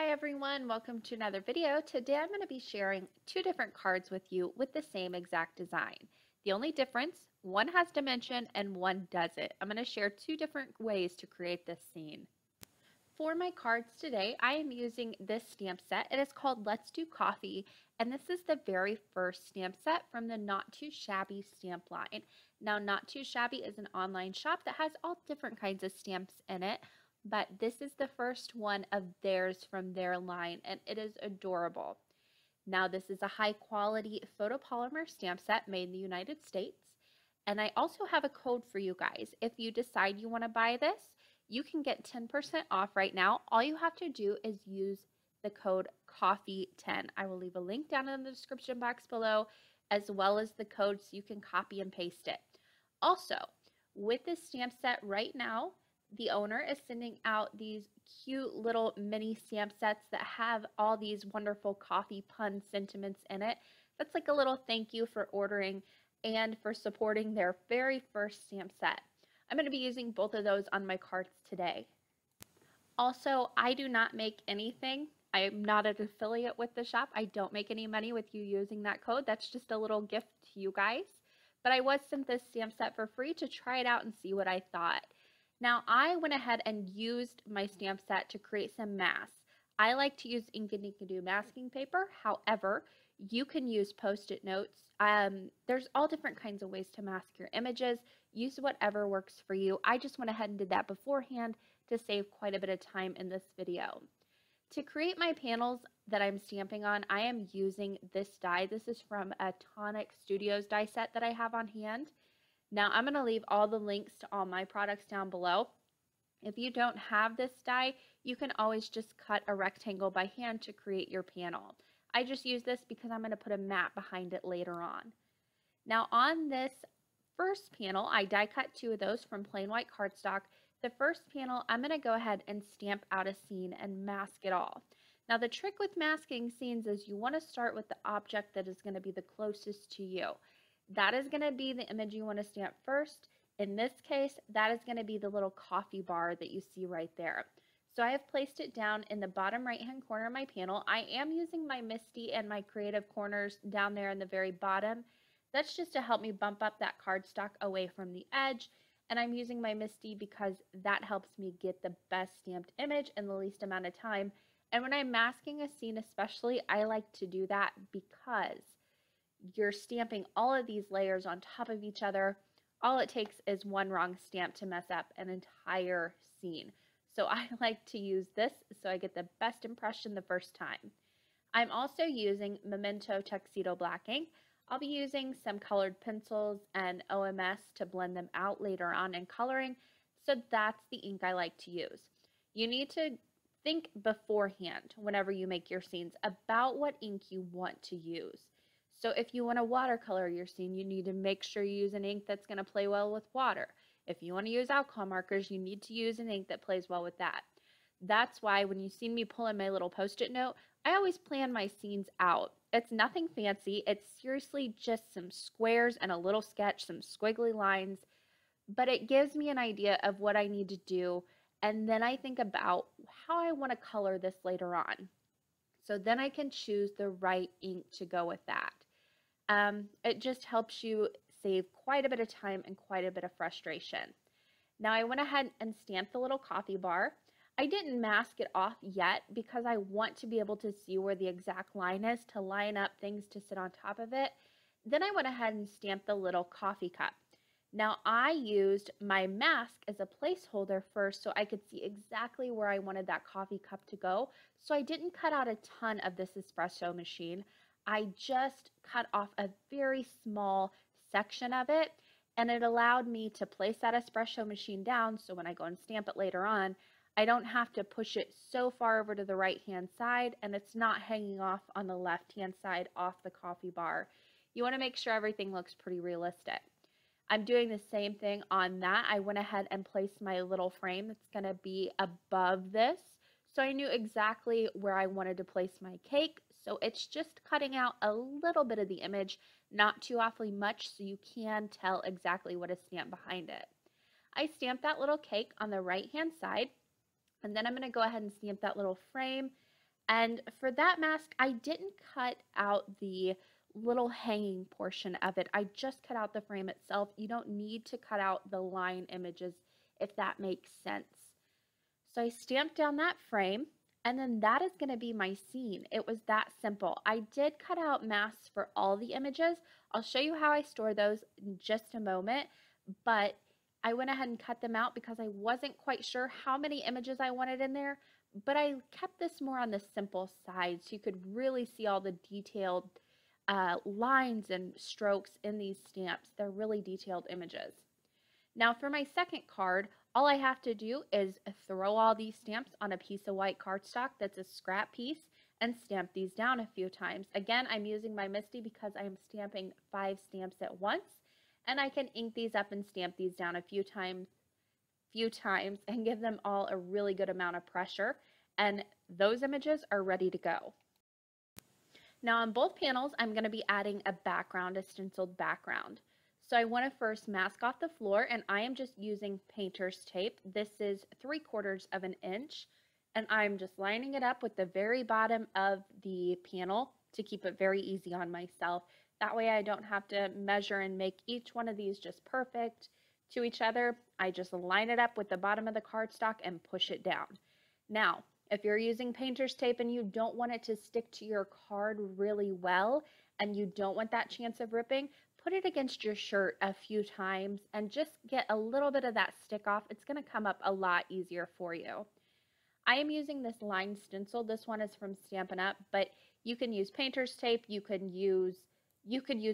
Hi everyone, welcome to another video. Today I'm going to be sharing two different cards with you with the same exact design. The only difference, one has dimension and one doesn't. I'm going to share two different ways to create this scene. For my cards today, I am using this stamp set. It is called Let's Do Coffee, and this is the very first stamp set from the Not Too Shabby stamp line. Now, Not Too Shabby is an online shop that has all different kinds of stamps in it, but this is the first one of theirs from their line, and it is adorable. Now, this is a high quality photopolymer stamp set made in the United States, and I also have a code for you guys. If you decide you want to buy this, you can get 10% off right now. All you have to do is use the code COFFEE10. I will leave a link down in the description box below, as well as the code so you can copy and paste it. Also, with this stamp set right now, the owner is sending out these cute little mini stamp sets that have all these wonderful coffee pun sentiments in it. That's like a little thank you for ordering and for supporting their very first stamp set. I'm going to be using both of those on my cards today. Also, I do not make anything. I am not an affiliate with the shop. I don't make any money with you using that code. That's just a little gift to you guys. But I was sent this stamp set for free to try it out and see what I thought. Now, I went ahead and used my stamp set to create some masks. I like to use Ink and Inkadoo masking paper. However, you can use Post-it notes. There's all different kinds of ways to mask your images. Use whatever works for you. I just went ahead and did that beforehand to save quite a bit of time in this video. To create my panels that I'm stamping on, I am using this die. This is from a Tonic Studios die set that I have on hand. Now, I'm going to leave all the links to all my products down below. If you don't have this die, you can always just cut a rectangle by hand to create your panel. I just use this because I'm going to put a mat behind it later on. Now, on this first panel, I die cut two of those from plain white cardstock. The first panel, I'm going to go ahead and stamp out a scene and mask it all. Now, the trick with masking scenes is you want to start with the object that is going to be the closest to you. That is going to be the image you want to stamp first. In this case, that is going to be the little coffee bar that you see right there. So I have placed it down in the bottom right hand corner of my panel. I am using my Misty and my Creative Corners down there in the very bottom. That's just to help me bump up that cardstock away from the edge. And I'm using my Misty because that helps me get the best stamped image in the least amount of time. And when I'm masking a scene especially, I like to do that because you're stamping all of these layers on top of each other. All it takes is one wrong stamp to mess up an entire scene. So I like to use this so I get the best impression the first time. I'm also using Memento Tuxedo Black ink. I'll be using some colored pencils and OMS to blend them out later on in coloring. So that's the ink I like to use. You need to think beforehand whenever you make your scenes about what ink you want to use. So if you want to watercolor your scene, you need to make sure you use an ink that's going to play well with water. If you want to use alcohol markers, you need to use an ink that plays well with that. That's why when you see me pull in my little Post-it note, I always plan my scenes out. It's nothing fancy. It's seriously just some squares and a little sketch, some squiggly lines, but it gives me an idea of what I need to do, and then I think about how I want to color this later on. So then I can choose the right ink to go with that. It just helps you save quite a bit of time and quite a bit of frustration. Now I went ahead and stamped the little coffee bar. I didn't mask it off yet because I want to be able to see where the exact line is to line up things to sit on top of it. Then I went ahead and stamped the little coffee cup. Now I used my mask as a placeholder first so I could see exactly where I wanted that coffee cup to go. So I didn't cut out a ton of this espresso machine. I just cut off a very small section of it, and it allowed me to place that espresso machine down so when I go and stamp it later on, I don't have to push it so far over to the right hand side and it's not hanging off on the left hand side off the coffee bar. You want to make sure everything looks pretty realistic. I'm doing the same thing on that. I went ahead and placed my little frame that's going to be above this. So I knew exactly where I wanted to place my cake. So it's just cutting out a little bit of the image, not too awfully much, so you can tell exactly what is stamped behind it. I stamped that little cake on the right hand side, and then I'm going to go ahead and stamp that little frame And for that mask, I didn't cut out the little hanging portion of it. I just cut out the frame itself. You don't need to cut out the line images if that makes sense. So I stamped down that frame, and then that is going to be my scene. It was that simple. I did cut out masks for all the images. I'll show you how I store those in just a moment, but I went ahead and cut them out because I wasn't quite sure how many images I wanted in there, but I kept this more on the simple side so you could really see all the detailed lines and strokes in these stamps. They're really detailed images. Now for my second card, all I have to do is throw all these stamps on a piece of white cardstock that's a scrap piece and stamp these down a few times. Again, I'm using my Misty because I'm stamping 5 stamps at once, and I can ink these up and stamp these down a few times and give them all a really good amount of pressure, and those images are ready to go. Now on both panels, I'm going to be adding a background, a stenciled background. So I want to first mask off the floor, and I am just using painter's tape. This is 3/4 of an inch, and I'm just lining it up with the very bottom of the panel to keep it very easy on myself. That way I don't have to measure and make each one of these just perfect to each other. I just line it up with the bottom of the cardstock and push it down. Now, if you're using painter's tape and you don't want it to stick to your card really well, and you don't want that chance of ripping, put it against your shirt a few times and just get a little bit of that stick off. It's going to come up a lot easier for you. I am using this line stencil. This one is from Stampin' Up, but you can use painter's tape. You could use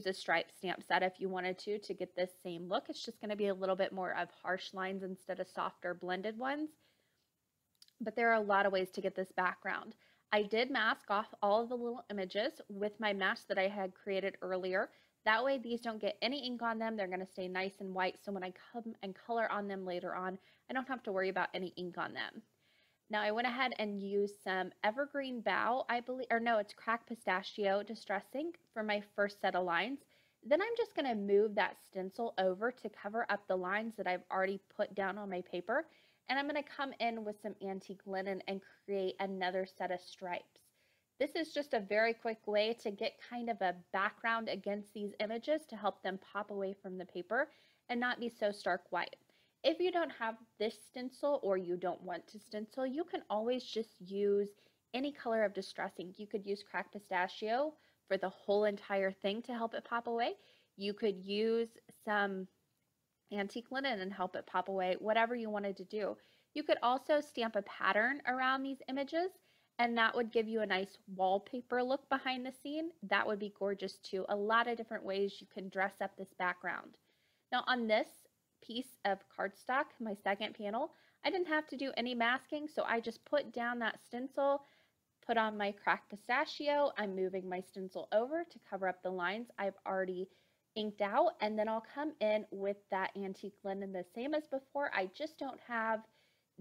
a striped stamp set if you wanted to get this same look. It's just going to be a little bit more of harsh lines instead of softer blended ones. But there are a lot of ways to get this background. I did mask off all of the little images with my mask that I had created earlier. That way these don't get any ink on them. They're going to stay nice and white, so when I come and color on them later on, I don't have to worry about any ink on them. Now I went ahead and used some Evergreen Bough, I believe, or no, it's Cracked Pistachio Distress Ink for my first set of lines. Then I'm just going to move that stencil over to cover up the lines that I've already put down on my paper. And I'm going to come in with some antique linen and create another set of stripes. This is just a very quick way to get kind of a background against these images to help them pop away from the paper and not be so stark white. If you don't have this stencil or you don't want to stencil, you can always just use any color of distress ink. You could use Cracked Pistachio for the whole entire thing to help it pop away. You could use some antique linen and help it pop away, whatever you wanted to do. You could also stamp a pattern around these images, and that would give you a nice wallpaper look behind the scene. That would be gorgeous too. A lot of different ways you can dress up this background. Now on this piece of cardstock, my second panel, I didn't have to do any masking, so I just put down that stencil, put on my Cracked Pistachio. I'm moving my stencil over to cover up the lines I've already inked out, and then I'll come in with that antique linen the same as before. I just don't have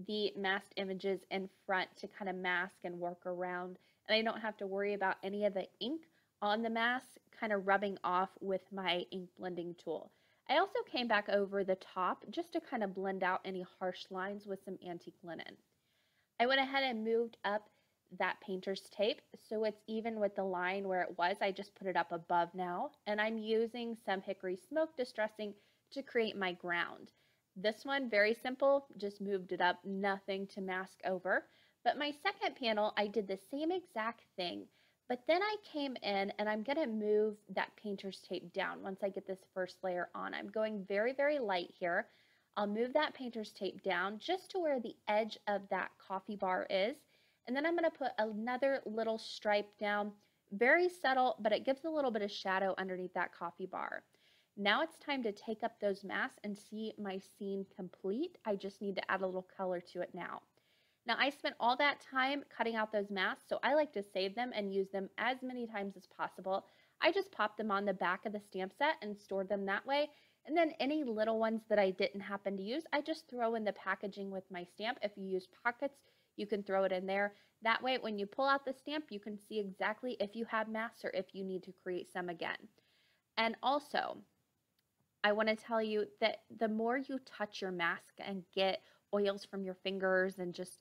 the masked images in front to kind of mask and work around, and I don't have to worry about any of the ink on the mask kind of rubbing off with my ink blending tool. I also came back over the top just to kind of blend out any harsh lines with some antique linen. I went ahead and moved up that painter's tape so it's even with the line where it was. I just put it up above now, and I'm using some Hickory Smoke Distress Ink to create my ground. This one, very simple, just moved it up, nothing to mask over. But my second panel, I did the same exact thing, but then I came in and I'm going to move that painter's tape down once I get this first layer on. I'm going very, very light here. I'll move that painter's tape down just to where the edge of that coffee bar is. And then I'm going to put another little stripe down, very subtle, but it gives a little bit of shadow underneath that coffee bar. Now it's time to take up those masks and see my scene complete. I just need to add a little color to it now. Now I spent all that time cutting out those masks, so I like to save them and use them as many times as possible. I just pop them on the back of the stamp set and store them that way. And then any little ones that I didn't happen to use, I just throw in the packaging with my stamp. If you use pockets, you can throw it in there. That way, when you pull out the stamp, you can see exactly if you have masks or if you need to create some again. And also, I want to tell you that the more you touch your mask and get oils from your fingers and just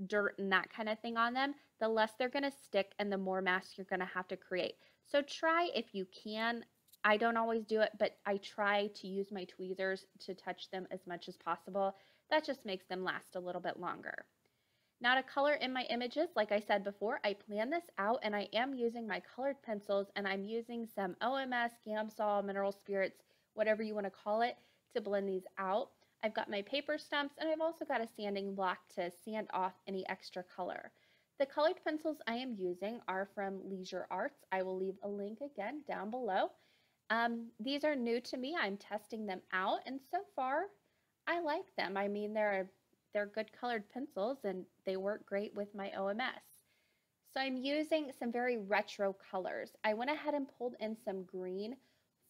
dirt and that kind of thing on them, the less they're going to stick and the more masks you're going to have to create. So try if you can. I don't always do it, but I try to use my tweezers to touch them as much as possible. That just makes them last a little bit longer. Now to color in my images, like I said before, I plan this out and I am using my colored pencils and I'm using some OMS, Gamsol, mineral spirits, whatever you want to call it, to blend these out. I've got my paper stumps and I've also got a sanding block to sand off any extra color. The colored pencils I am using are from Leisure Arts. I will leave a link again down below. These are new to me. I'm testing them out and so far I like them. I mean, they're good colored pencils and they work great with my OMS. So I'm using some very retro colors. I went ahead and pulled in some green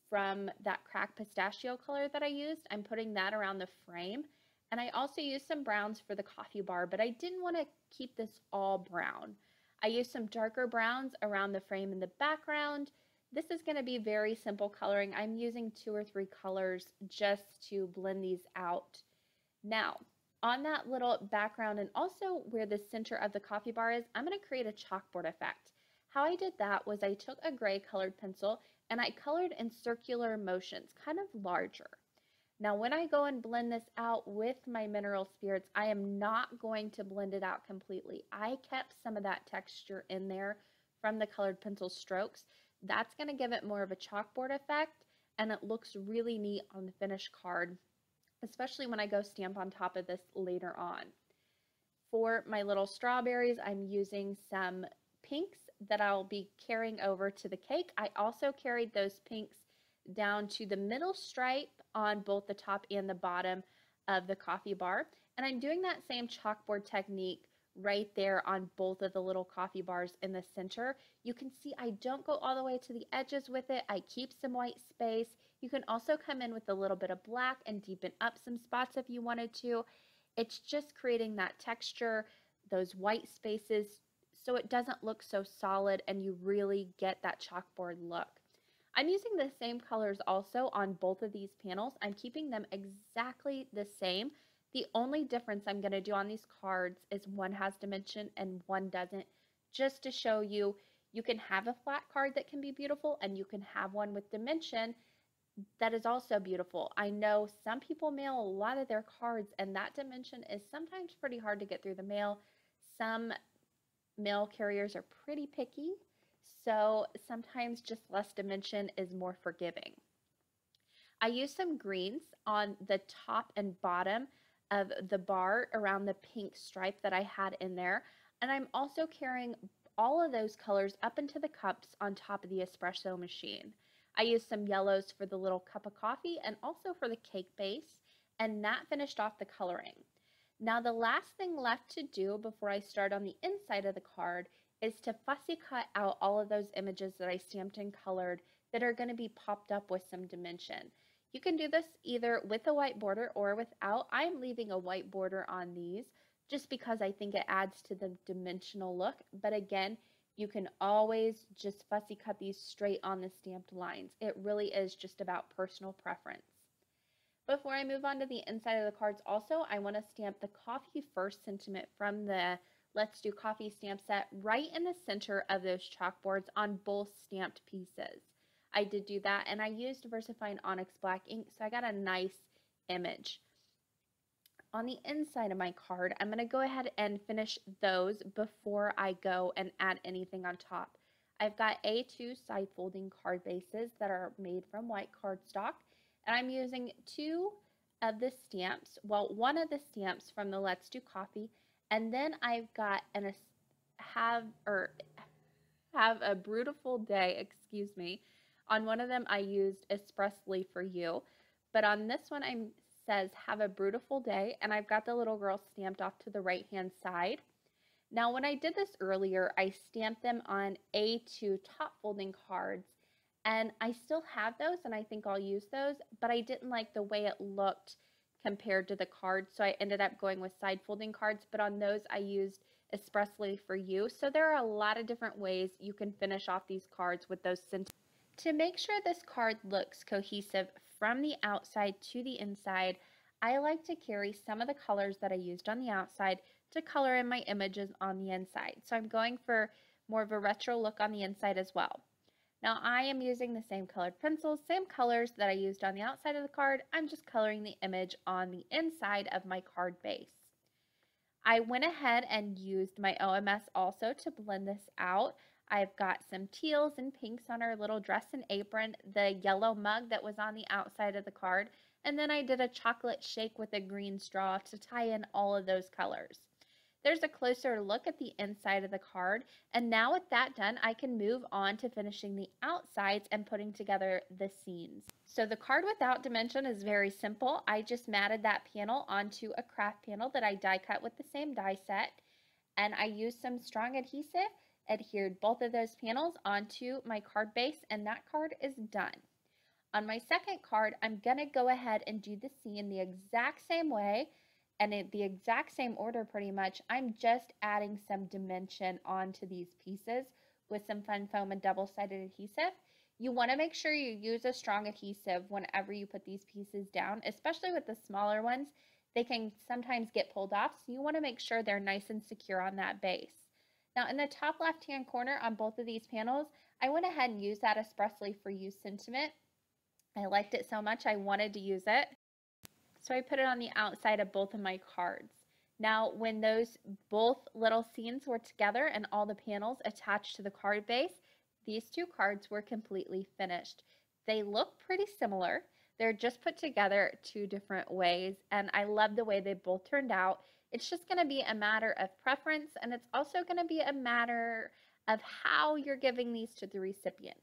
from that cracked pistachio color that I used. I'm putting that around the frame. And I also used some browns for the coffee bar, but I didn't want to keep this all brown. I used some darker browns around the frame in the background. This is going to be very simple coloring. I'm using 2 or 3 colors just to blend these out. Now, on that little background and also where the center of the coffee bar is, I'm going to create a chalkboard effect. How I did that was I took a gray colored pencil and I colored in circular motions, kind of larger. Now when I go and blend this out with my mineral spirits, I am not going to blend it out completely. I kept some of that texture in there from the colored pencil strokes. That's going to give it more of a chalkboard effect and it looks really neat on the finished card, especially when I go stamp on top of this later on. For my little strawberries, I'm using some pinks that I'll be carrying over to the cake. I also carried those pinks down to the middle stripe on both the top and the bottom of the coffee bar. And I'm doing that same chalkboard technique right there on both of the little coffee bars in the center. You can see I don't go all the way to the edges with it. I keep some white space. You can also come in with a little bit of black and deepen up some spots if you wanted to. It's just creating that texture, those white spaces, so it doesn't look so solid and you really get that chalkboard look. I'm using the same colors also on both of these panels. I'm keeping them exactly the same. The only difference I'm going to do on these cards is one has dimension and one doesn't, just to show you you can have a flat card that can be beautiful and you can have one with dimension that is also beautiful. I know some people mail a lot of their cards and that dimension is sometimes pretty hard to get through the mail. Some mail carriers are pretty picky, so sometimes just less dimension is more forgiving. I used some greens on the top and bottom of the bar around the pink stripe that I had in there. And I'm also carrying all of those colors up into the cups on top of the espresso machine. I used some yellows for the little cup of coffee and also for the cake base, and that finished off the coloring. Now the last thing left to do before I start on the inside of the card is to fussy cut out all of those images that I stamped and colored that are going to be popped up with some dimension. You can do this either with a white border or without. I'm leaving a white border on these just because I think it adds to the dimensional look. But again, you can always just fussy cut these straight on the stamped lines. It really is just about personal preference. Before I move on to the inside of the cards also, I want to stamp the Coffee First sentiment from the Let's Do Coffee stamp set right in the center of those chalkboards on both stamped pieces. I did do that and I used VersaFine Onyx Black ink, so I got a nice image. On the inside of my card, I'm going to go ahead and finish those before I go and add anything on top. I've got A2 side folding card bases that are made from white cardstock, and I'm using 2 of the stamps, well, 1 of the stamps from the Let's Do Coffee, and then I've got an have a beautiful day, excuse me. On one of them, I used expressly for you, but on this one, it says have a beautiful day, and I've got the little girl stamped off to the right-hand side. Now, when I did this earlier, I stamped them on A2 top folding cards, and I still have those, and I think I'll use those, but I didn't like the way it looked compared to the cards, so I ended up going with side folding cards, but on those, I used expressly for you. So there are a lot of different ways you can finish off these cards with those sentences. To make sure this card looks cohesive from the outside to the inside, I like to carry some of the colors that I used on the outside to color in my images on the inside. So I'm going for more of a retro look on the inside as well. Now I am using the same colored pencils, same colors that I used on the outside of the card. I'm just coloring the image on the inside of my card base. I went ahead and used my OMS also to blend this out. I've got some teals and pinks on our little dress and apron, the yellow mug that was on the outside of the card, and then I did a chocolate shake with a green straw to tie in all of those colors. There's a closer look at the inside of the card, and now with that done, I can move on to finishing the outsides and putting together the scenes. So the card without dimension is very simple. I just matted that panel onto a craft panel that I die cut with the same die set, and I used some strong adhesive, adhered both of those panels onto my card base, and that card is done. On my second card, I'm going to go ahead and do the scene the exact same way and in the exact same order pretty much. I'm just adding some dimension onto these pieces with some fun foam and double-sided adhesive. You want to make sure you use a strong adhesive whenever you put these pieces down, especially with the smaller ones. They can sometimes get pulled off, so you want to make sure they're nice and secure on that base. Now in the top left-hand corner on both of these panels, I went ahead and used that expressly for you sentiment. I liked it so much I wanted to use it. So I put it on the outside of both of my cards. Now when those both little scenes were together and all the panels attached to the card base, these two cards were completely finished. They look pretty similar. They're just put together two different ways, and I love the way they both turned out. It's just going to be a matter of preference, and it's also going to be a matter of how you're giving these to the recipients.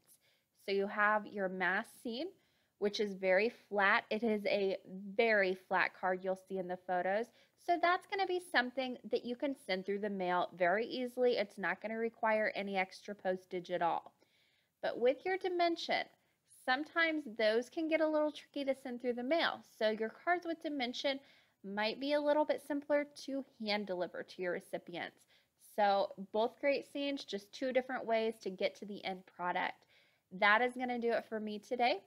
So you have your mass scene, which is very flat. It is a very flat card you'll see in the photos. So that's going to be something that you can send through the mail very easily. It's not going to require any extra postage at all. But with your dimension, sometimes those can get a little tricky to send through the mail. So your cards with dimension might be a little bit simpler to hand deliver to your recipients. So both great scenes, just two different ways to get to the end product. That is going to do it for me today.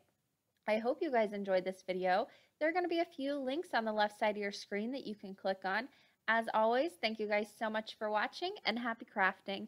I hope you guys enjoyed this video. There are going to be a few links on the left side of your screen that you can click on. As always, thank you guys so much for watching, and happy crafting.